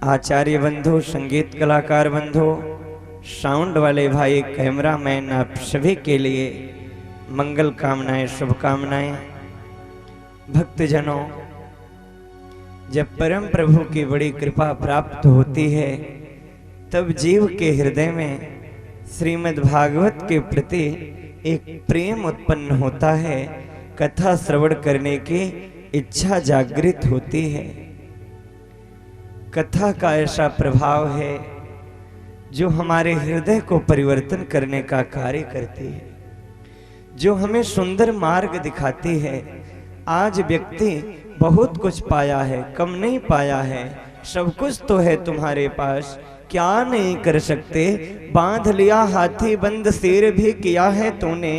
आचार्य बंधु, संगीत कलाकार बंधु, साउंड वाले भाई, कैमरामैन, आप सभी के लिए मंगल कामनाएं, शुभकामनाएं। भक्तजनों, जब परम प्रभु की बड़ी कृपा प्राप्त होती है तब जीव के हृदय में श्रीमद् भागवत के प्रति एक प्रेम उत्पन्न होता है, कथा श्रवण करने की इच्छा जागृत होती है। कथा का ऐसा प्रभाव है जो हमारे हृदय को परिवर्तन करने का कार्य करती है, जो हमें सुंदर मार्ग दिखाती है। आज व्यक्ति बहुत कुछ पाया है, कम नहीं पाया है, सब कुछ तो है तुम्हारे पास, क्या नहीं कर सकते। बांध लिया हाथी बंद शेर भी किया है तूने,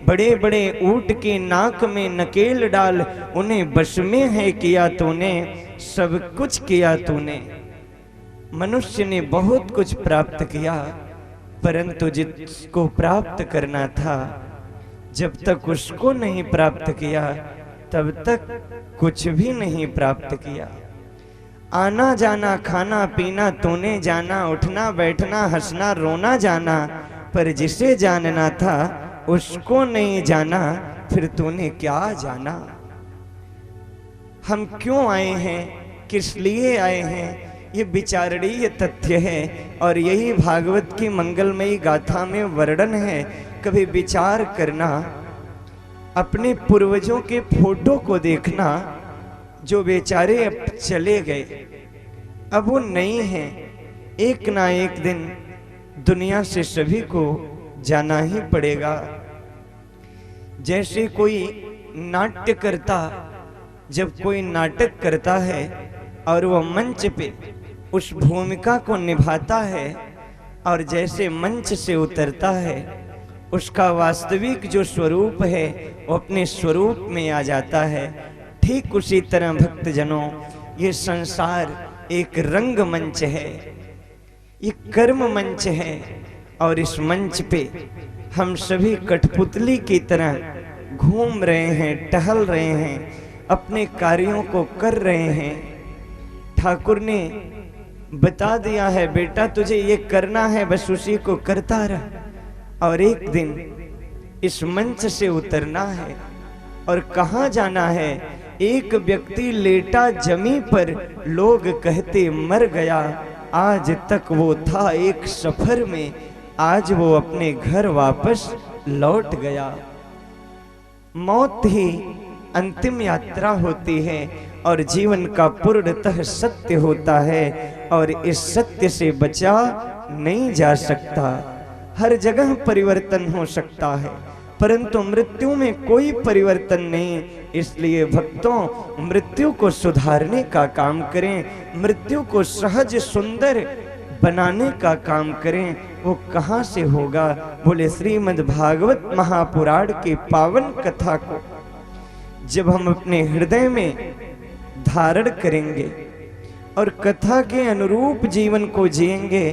बड़े बड़े ऊंट की नाक में नकेल डाल उन्हें बश में है किया तूने, सब कुछ किया तूने। मनुष्य ने बहुत कुछ प्राप्त किया, परंतु जिसको प्राप्त करना था जब तक उसको नहीं प्राप्त किया तब तक कुछ भी नहीं प्राप्त किया। आना जाना खाना पीना तूने जाना, उठना बैठना हंसना रोना जाना, पर जिसे जानना था उसको नहीं जाना, फिर तूने क्या जाना। हम क्यों आए हैं, किस लिए आए हैं, ये विचारणीय तथ्य है और यही भागवत की मंगलमयी गाथा में वर्णन है। कभी विचार करना, अपने पूर्वजों के फोटो को देखना जो बेचारे अब चले गए, अब वो नहीं हैं। एक ना एक दिन दुनिया से सभी को जाना ही पड़ेगा। जैसे कोई नाट्य करता, जब कोई नाटक करता है और वह मंच पे उस भूमिका को निभाता है और जैसे मंच से उतरता है उसका वास्तविक जो स्वरूप है वो अपने स्वरूप में आ जाता है। ठीक उसी तरह भक्तजनों, ये संसार एक रंग मंच है, ये कर्म मंच है और इस मंच पे हम सभी कठपुतली की तरह घूम रहे हैं, टहल रहे हैं, अपने कार्यों को कर रहे हैं। ठाकुर ने बता दिया है, बेटा तुझे ये करना है, बस उसी को करता रह, और एक दिन इस मंच से उतरना है। और कहाँ जाना है? एक व्यक्ति लेटा जमी पर, लोग कहते मर गया, आज तक वो था एक सफर में, आज वो अपने घर वापस लौट गया। मौत ही अंतिम यात्रा होती है और जीवन का पूर्णतः सत्य होता है और इस सत्य से बचा नहीं जा सकता। हर जगह परिवर्तन हो सकता है परंतु मृत्यु में कोई परिवर्तन नहीं। इसलिए भक्तों, मृत्यु को सुधारने का काम करें, मृत्यु को सहज सुंदर बनाने का काम करें। वो कहाँ से होगा? बोले श्रीमद् भागवत महापुराण की पावन कथा को जब हम अपने हृदय में धारण करेंगे और कथा के अनुरूप जीवन को जिएंगे,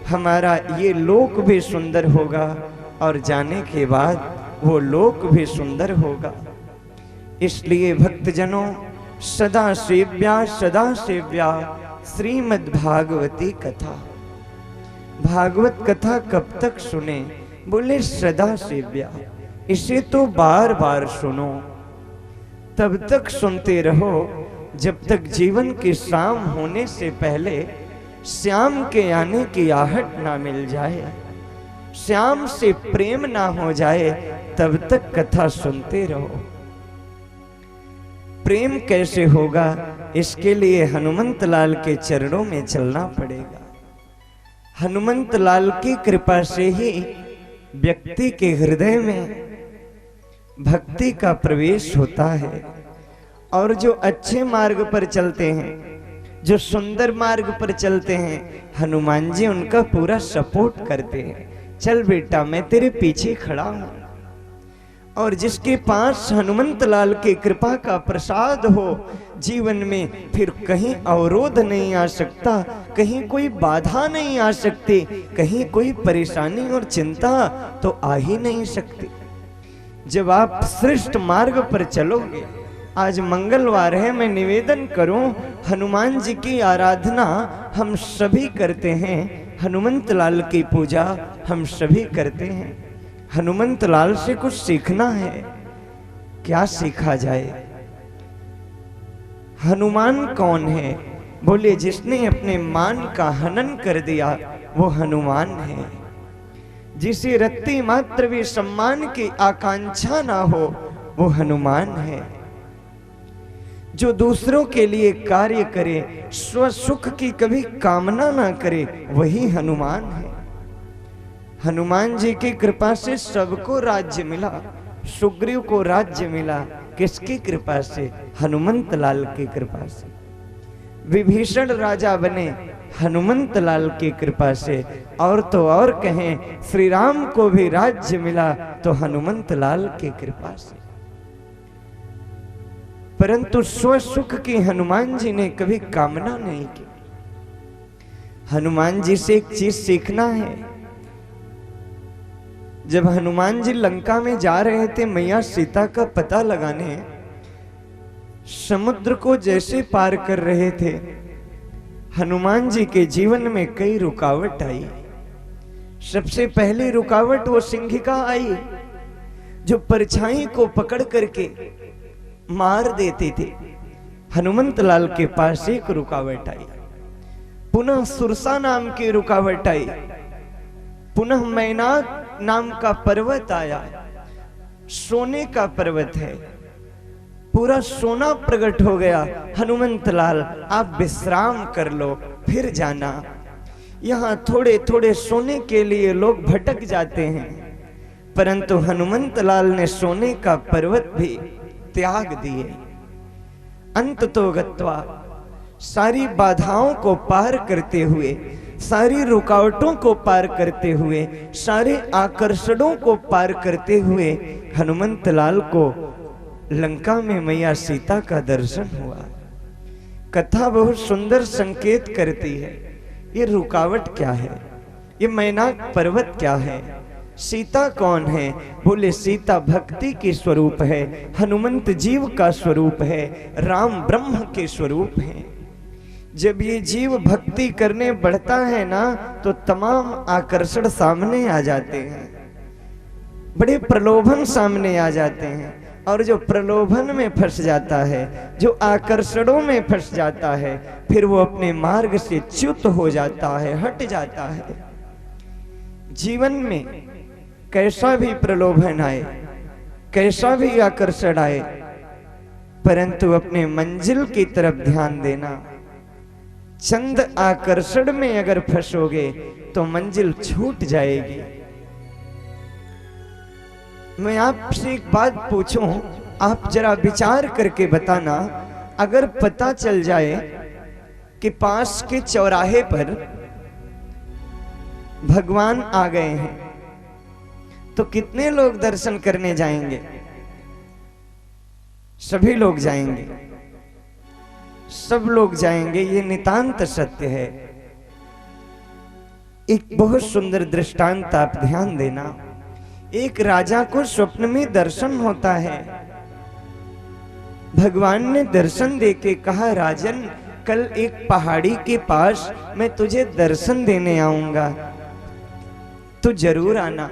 हमारा ये लोक भी सुंदर होगा और जाने के बाद वो लोक भी सुंदर होगा। इसलिए भक्तजनों, सदा सेव्या श्रीमद् भागवती कथा। भागवत कथा कब तक सुने? बोले सदा सेव्या, इसे तो बार बार सुनो, तब तक सुनते रहो जब तक जीवन की शाम होने से पहले श्याम के आने की आहट ना मिल जाए, श्याम से प्रेम ना हो जाए, तब तक कथा सुनते रहो। प्रेम कैसे होगा? इसके लिए हनुमंत लाल के चरणों में चलना पड़ेगा। हनुमंत लाल की कृपा से ही व्यक्ति के हृदय में भक्ति का प्रवेश होता है। और जो अच्छे मार्ग पर चलते हैं, जो सुंदर मार्ग पर चलते हैं, हनुमान जी उनका पूरा सपोर्ट करते हैं। चल बेटा, मैं तेरे पीछे खड़ा हूं। और जिसके पास हनुमंत लाल की कृपा का प्रसाद हो जीवन में, फिर कहीं अवरोध नहीं आ सकता, कहीं कोई बाधा नहीं आ सकती, कहीं कोई परेशानी और चिंता तो आ ही नहीं सकती। जब आप श्रेष्ठ मार्ग पर चलोगे, आज मंगलवार है, मैं निवेदन करूं हनुमान जी की आराधना हम सभी करते हैं, हनुमंत लाल की पूजा हम सभी करते हैं। हनुमंत लाल से कुछ सीखना है, क्या सीखा जाए? हनुमान कौन है? बोले जिसने अपने मान का हनन कर दिया वो हनुमान है। जिसे रत्ती मात्र भी सम्मान की आकांक्षा ना हो वो हनुमान है। जो दूसरों के लिए कार्य करे, स्व सुख की कभी कामना ना करे, वही हनुमान है। हनुमान जी की कृपा से सबको राज्य मिला। सुग्रीव को राज्य मिला, किसकी कृपा से? हनुमंत लाल की कृपा से। विभीषण राजा बने हनुमंत लाल की कृपा से। और तो और कहें, श्री राम को भी राज्य मिला तो हनुमंत लाल की कृपा से। परंतु स्व सुख की हनुमान जी ने कभी कामना नहीं की। हनुमान जी से एक चीज सीखना है। जब हनुमान जी लंका में जा रहे थे मैया सीता का पता लगाने, समुद्र को जैसे पार कर रहे थे, हनुमान जी के जीवन में कई रुकावट आई। सबसे पहली रुकावट वो सिंहिका आई, जो परछाई को पकड़ करके मार देते थे। हनुमंत लाल के पास एक रुकावट आई। पुनः सुरसा नाम की रुकावट आई। पुनः मैनाक नाम का पर्वत आया। सोने का पर्वत है, पूरा सोना प्रकट हो गया। हनुमंत लाल आप विश्राम कर लो, फिर जाना। यहाँ थोड़े थोड़े सोने के लिए लोग भटक जाते हैं, परंतु हनुमंत लाल ने सोने का पर्वत भी त्याग दिए। अंत तो गत्वा, सारी बाधाओं को पार करते हुए, सारी रुकावटों को पार करते हुए, सारे आकर्षणों को पार करते हुए हनुमंत लाल को लंका में मैया सीता का दर्शन हुआ। कथा बहुत सुंदर संकेत करती है। ये रुकावट क्या है? ये मैनाक पर्वत क्या है? सीता कौन है? बोले सीता भक्ति की स्वरूप है, हनुमंत जीव का स्वरूप है, राम ब्रह्म के स्वरूप है। जब ये जीव भक्ति करने बढ़ता है ना, तो तमाम आकर्षण सामने आ जाते हैं, बड़े प्रलोभन सामने आ जाते हैं। और जो प्रलोभन में फंस जाता है, जो आकर्षणों में फंस जाता है, फिर वो अपने मार्ग से च्युत हो जाता है, हट जाता है। जीवन में कैसा भी प्रलोभन आए, कैसा भी आकर्षण आए, परंतु अपने मंजिल की तरफ ध्यान देना। चंद आकर्षण में अगर फंसोगे तो मंजिल छूट जाएगी। मैं आपसे एक बात पूछूं, आप जरा विचार करके बताना। अगर पता चल जाए कि पास के चौराहे पर भगवान आ गए हैं, तो कितने लोग दर्शन करने जाएंगे? सभी लोग जाएंगे, सब लोग जाएंगे। ये नितांत सत्य है। एक बहुत सुंदर दृष्टांत आप ध्यान देना। एक राजा को स्वप्न में दर्शन होता है। भगवान ने दर्शन देके कहा, राजन कल एक पहाड़ी के पास मैं तुझे दर्शन देने आऊंगा, तू जरूर आना।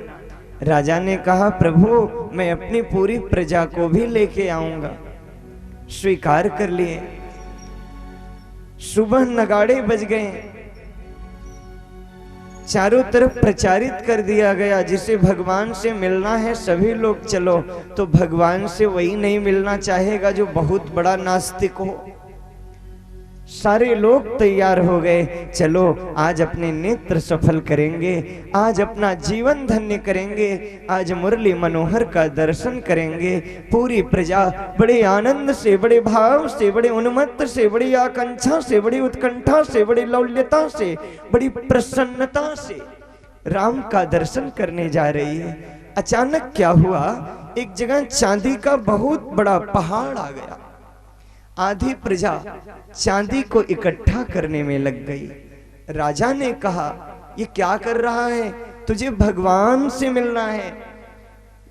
राजा ने कहा, प्रभु मैं अपनी पूरी प्रजा को भी लेके आऊंगा। स्वीकार कर लिए। सुबह नगाड़े बज गए, चारों तरफ प्रचारित कर दिया गया, जिसे भगवान से मिलना है सभी लोग चलो। तो भगवान से वही नहीं मिलना चाहेगा जो बहुत बड़ा नास्तिक हो। सारे लोग तैयार हो गए, चलो आज अपने नेत्र सफल करेंगे, आज अपना जीवन धन्य करेंगे, आज मुरली मनोहर का दर्शन करेंगे। पूरी प्रजा बड़े आनंद से, बड़े भाव से, बड़े उन्मत्त से, बड़ी आकांक्षा से, बड़ी उत्कंठा से, बड़ी लौल्यता से, बड़ी प्रसन्नता से राम का दर्शन करने जा रही है। अचानक क्या हुआ, एक जगह चांदी का बहुत बड़ा पहाड़ आ गया। आधी प्रजा चांदी को इकट्ठा करने में लग गई। राजा ने कहा, ये क्या कर रहा है? तुझे भगवान से मिलना है।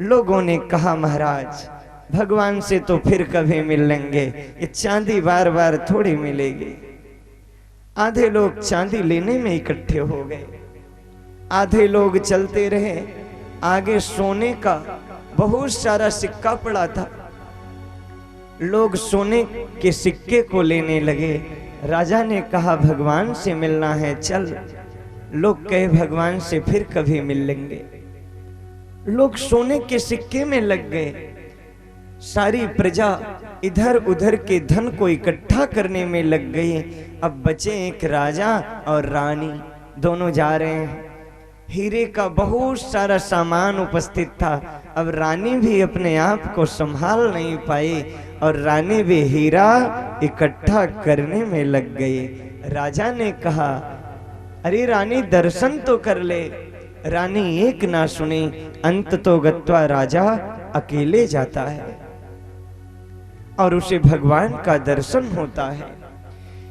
लोगों ने कहा, महाराज भगवान से तो फिर कभी मिल लेंगे, ये चांदी बार बार थोड़ी मिलेगी। आधे लोग चांदी लेने में इकट्ठे हो गए, आधे लोग चलते रहे। आगे सोने का बहुत सारा सिक्का पड़ा था, लोग सोने के सिक्के को लेने लगे। राजा ने कहा भगवान से मिलना है, चल। लोग कहे भगवान से फिर कभी मिल लेंगे। लोग सोने के सिक्के में लग गए। सारी प्रजा इधर उधर के धन को इकट्ठा करने में लग गई। अब बचे एक राजा और रानी, दोनों जा रहे हैं। हीरे का बहुत सारा सामान उपस्थित था। अब रानी भी अपने आप को संभाल नहीं पाई और रानी भी हीरा इकट्ठा करने में लग गई। राजा ने कहा, अरे रानी दर्शन तो कर ले। रानी एक ना सुनी, अंत तो गत्वा राजा अकेले जाता है और उसे भगवान का दर्शन होता है।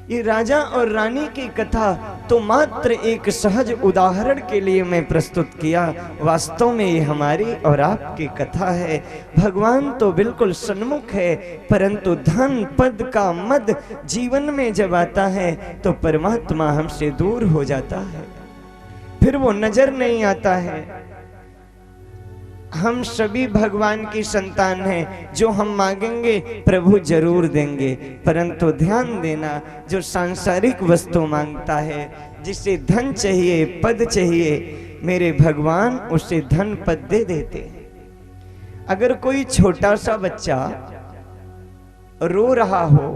ये राजा और रानी की कथा तो मात्र एक सहज उदाहरण के लिए मैं प्रस्तुत किया। वास्तव में ये हमारी और आपकी कथा है। भगवान तो बिल्कुल सन्मुख है, परंतु धन पद का मद जीवन में जब आता है तो परमात्मा हमसे दूर हो जाता है, फिर वो नजर नहीं आता है। हम सभी भगवान की संतान हैं, जो हम मांगेंगे प्रभु जरूर देंगे। परंतु ध्यान देना, जो सांसारिक वस्तु मांगता है, जिसे धन चाहिए पद चाहिए, मेरे भगवान उसे धन पद दे देते हैं। अगर कोई छोटा सा बच्चा रो रहा हो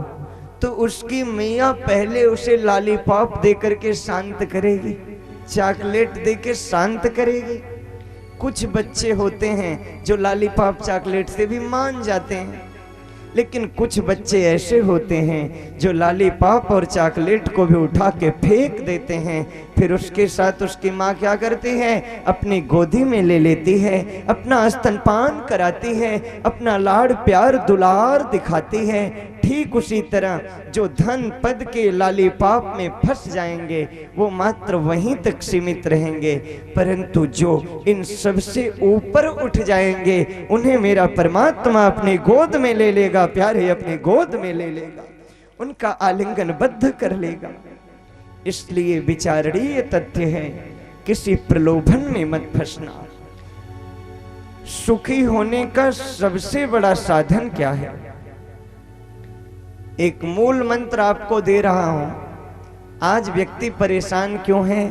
तो उसकी मैया पहले उसे लॉलीपॉप दे करके शांत करेगी, चॉकलेट दे के शांत करेगी। कुछ बच्चे होते हैं जो लॉलीपॉप चॉकलेट से भी मान जाते हैं, लेकिन कुछ बच्चे ऐसे होते हैं जो लॉलीपॉप और चॉकलेट को भी उठा के फेंक देते हैं। फिर उसके साथ उसकी माँ क्या करती है, अपनी गोदी में ले लेती है, अपना स्तनपान कराती है, अपना लाड़ प्यार दुलार दिखाती है। ठीक उसी तरह जो धन पद के लॉलीपॉप में फंस जाएंगे वो मात्र वहीं तक सीमित रहेंगे, परंतु जो इन सबसे ऊपर उठ जाएंगे उन्हें मेरा परमात्मा अपनी गोद में ले लेगा, प्यारे अपनी गोद में ले लेगा, उनका आलिंगन बद्ध कर लेगा। इसलिए विचारणीय तथ्य है, किसी प्रलोभन में मत फंसना। सुखी होने का सबसे बड़ा साधन क्या है? एक मूल मंत्र आपको दे रहा हूं। आज व्यक्ति परेशान क्यों है?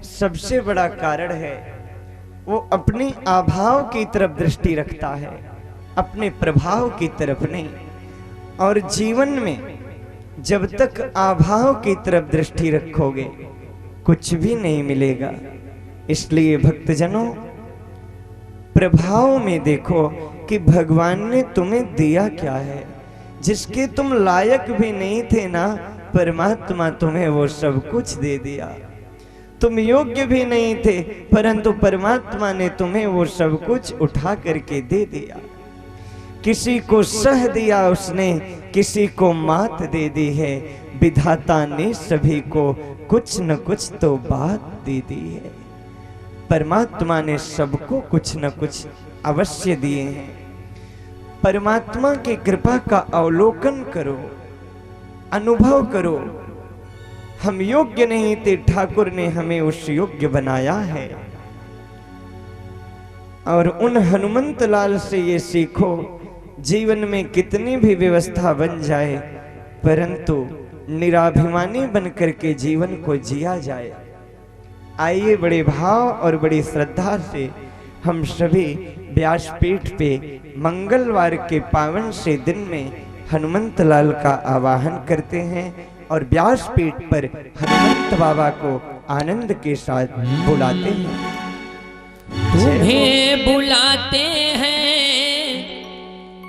सबसे बड़ा कारण है वो अपनी अभाव की तरफ दृष्टि रखता है, अपने प्रभाव की तरफ नहीं। और जीवन में जब तक अभाव की तरफ दृष्टि रखोगे कुछ भी नहीं मिलेगा। इसलिए भक्तजनों, प्रभाव में देखो कि भगवान ने तुम्हें दिया क्या है। जिसके तुम लायक भी नहीं थे ना, परमात्मा तुम्हें वो सब कुछ दे दिया। तुम योग्य भी नहीं थे, परंतु परमात्मा ने तुम्हें वो सब कुछ उठा करके दे दिया। किसी को सह दिया उसने, किसी को मात दे दी है। विधाता ने सभी को कुछ न कुछ तो बात दे दी है। परमात्मा ने सबको कुछ न कुछ अवश्य दिए हैं। परमात्मा की कृपा का अवलोकन करो, अनुभव करो। हम योग्य नहीं थे, ठाकुर ने हमें उस योग्य बनाया है। और उन हनुमंत लाल से ये सीखो, जीवन में कितनी भी व्यवस्था बन जाए परंतु निराभिमानी बनकर के जीवन को जिया जाए। आइए बड़े भाव और बड़ी श्रद्धा से हम सभी व्यासपीठ पे मंगलवार के पावन से दिन में हनुमंत लाल का आवाहन करते हैं और व्यासपीठ पर हनुमंत बाबा को आनंद के साथ बुलाते हैं। तुम्हें बुलाते हैं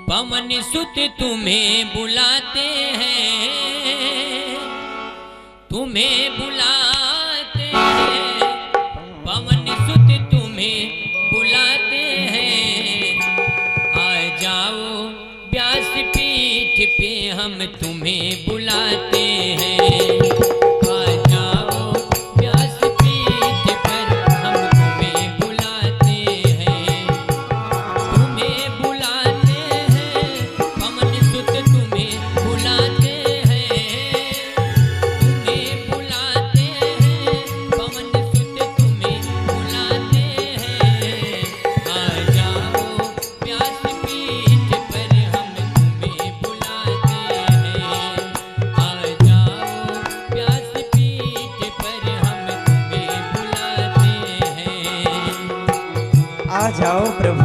पवन सुत, तुम्हें बुलाते हैं, तुम्हें बुलाते हैं पवन सुत, तुम्हें बुलाते हैं। आ जाओ व्यासपीठ पे हम तुम्हें बुलाते हैं। आ जाओ व्यासपीठ पर हम तुम्हें बुलाते हैं। तुम्हें बुलाते हैं पवन सुत, तुम्हें बुलाते हैं, तुम्हें बुलाते जाओ प्रभु।